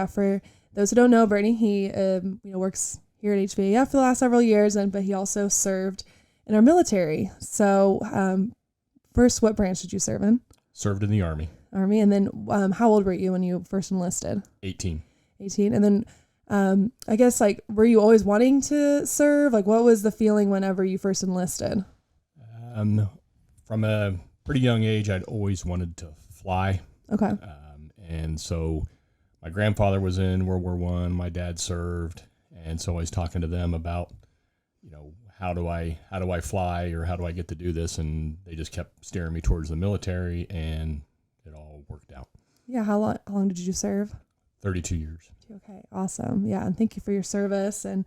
For those who don't know, Bernie, he works here at HVAF for the last several years, but he also served in our military. So first, what branch did you serve in? Served in the Army. Army, and then how old were you when you first enlisted? 18. 18, and then I guess were you always wanting to serve? What was the feeling whenever you first enlisted? From a pretty young age, I'd always wanted to fly. Okay. And so my grandfather was in World War I, my dad served, and so I was talking to them about, how do I fly, or how do I get to do this? And they just kept steering me towards the military, and it all worked out. Yeah. How long did you serve? 32 years. Okay. Awesome. Yeah. And thank you for your service. And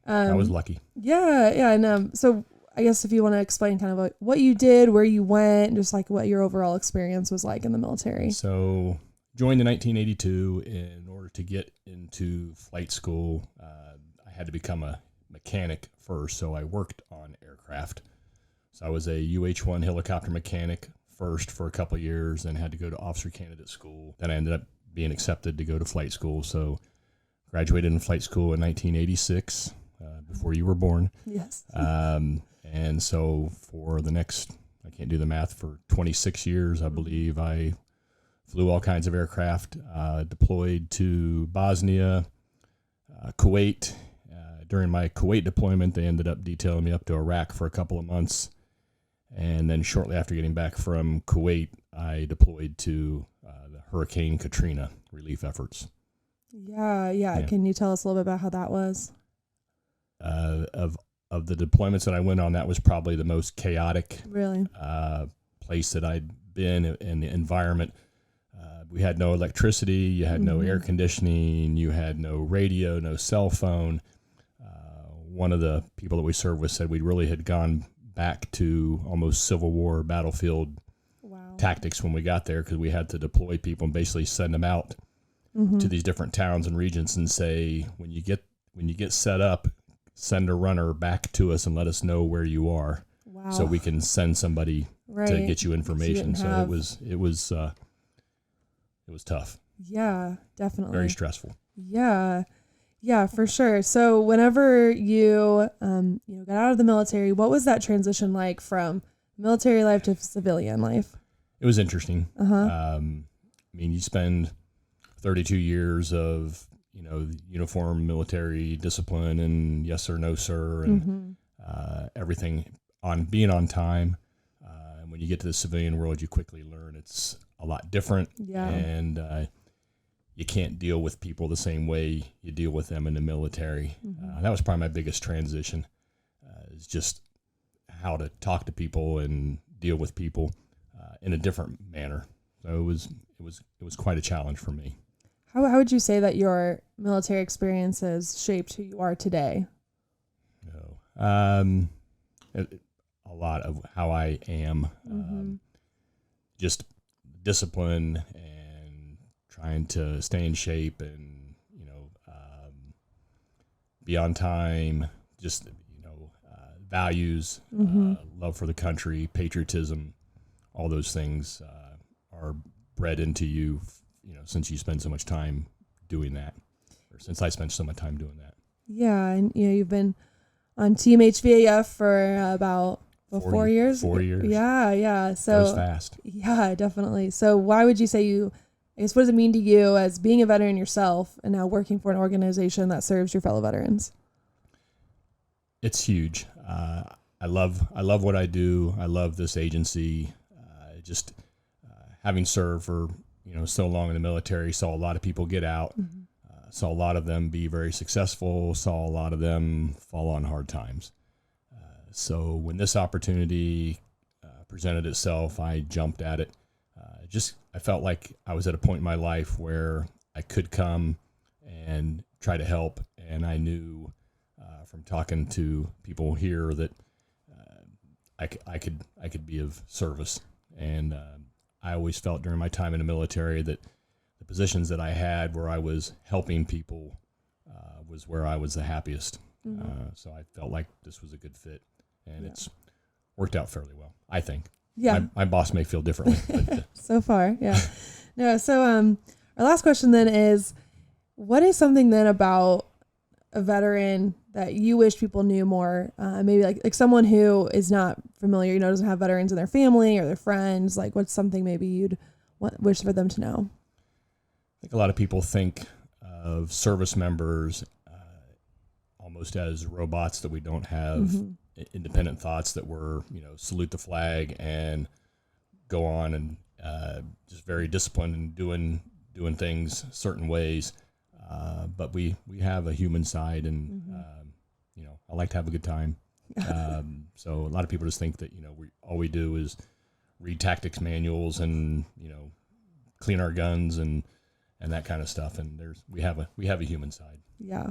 I was lucky. Yeah. Yeah. And so I guess if you want to explain kind of what you did, where you went, just what your overall experience was like in the military. So joined in 1982. In order to get into flight school, I had to become a mechanic first. So I worked on aircraft. So I was a UH-1 helicopter mechanic first for a couple of years, and had to go to officer candidate school. Then I ended up being accepted to go to flight school. So graduated in flight school in 1986, before you were born. Yes. And so for the next, I can't do the math, for 26 years, I believe, I flew all kinds of aircraft, deployed to Bosnia, Kuwait. During my Kuwait deployment, they ended up detailing me up to Iraq for a couple of months. And then shortly after getting back from Kuwait, I deployed to the Hurricane Katrina relief efforts. Yeah. Can you tell us a little bit about how that was? Of the deployments that I went on, that was probably the most chaotic place that I'd been in the environment. We had no electricity, you had no air conditioning, you had no radio, no cell phone. One of the people that we served with said we really had gone back to almost Civil War battlefield tactics when we got there, because we had to deploy people and basically send them out to these different towns and regions and say, when you get set up, send a runner back to us and let us know where you are, so we can send somebody to get you information. So it was tough. Yeah, definitely. Very stressful. Yeah, for sure. So whenever you got out of the military, what was that transition like from military life to civilian life? It was interesting. You spend 32 years of uniform military discipline and yes sir, no sir, and everything on being on time. And when you get to the civilian world, you quickly learn it's a lot different. Yeah. And you can't deal with people the same way you deal with them in the military. That was probably my biggest transition, is just how to talk to people and deal with people in a different manner. So it was quite a challenge for me. How would you say that your military experience has shaped who you are today? A lot of how I am, just discipline and trying to stay in shape and, be on time, just, values, love for the country, patriotism, all those things are bred into you, since you spend so much time doing that, or since I spent so much time doing that. Yeah. And, you've been on Team HVAF for about 4 years. 4 years. Yeah. So that was fast. Yeah, definitely. So why would you say I guess, what does it mean to you as being a veteran yourself and now working for an organization that serves your fellow veterans? It's huge. I love what I do. I love this agency. Just having served for so long in the military, saw a lot of people get out, saw a lot of them be very successful, saw a lot of them fall on hard times. So when this opportunity presented itself, I jumped at it. I felt like I was at a point in my life where I could come and try to help, and I knew from talking to people here that I could be of service. And I always felt during my time in the military that the positions that I had where I was helping people was where I was the happiest. So I felt like this was a good fit, and it's worked out fairly well, I think. Yeah. My boss may feel differently. But, so far, yeah. No, so our last question then is, what is something then about a veteran that you wish people knew more? Maybe like someone who is not familiar, doesn't have veterans in their family or their friends. Like, what's something maybe you'd wish for them to know? I think a lot of people think of service members almost as robots, that we don't have independent thoughts, that we're, salute the flag and go on and just very disciplined and doing things certain ways. But we have a human side, and I like to have a good time. So a lot of people just think that all we do is read tactics manuals and clean our guns and that kind of stuff. And we have a human side. Yeah,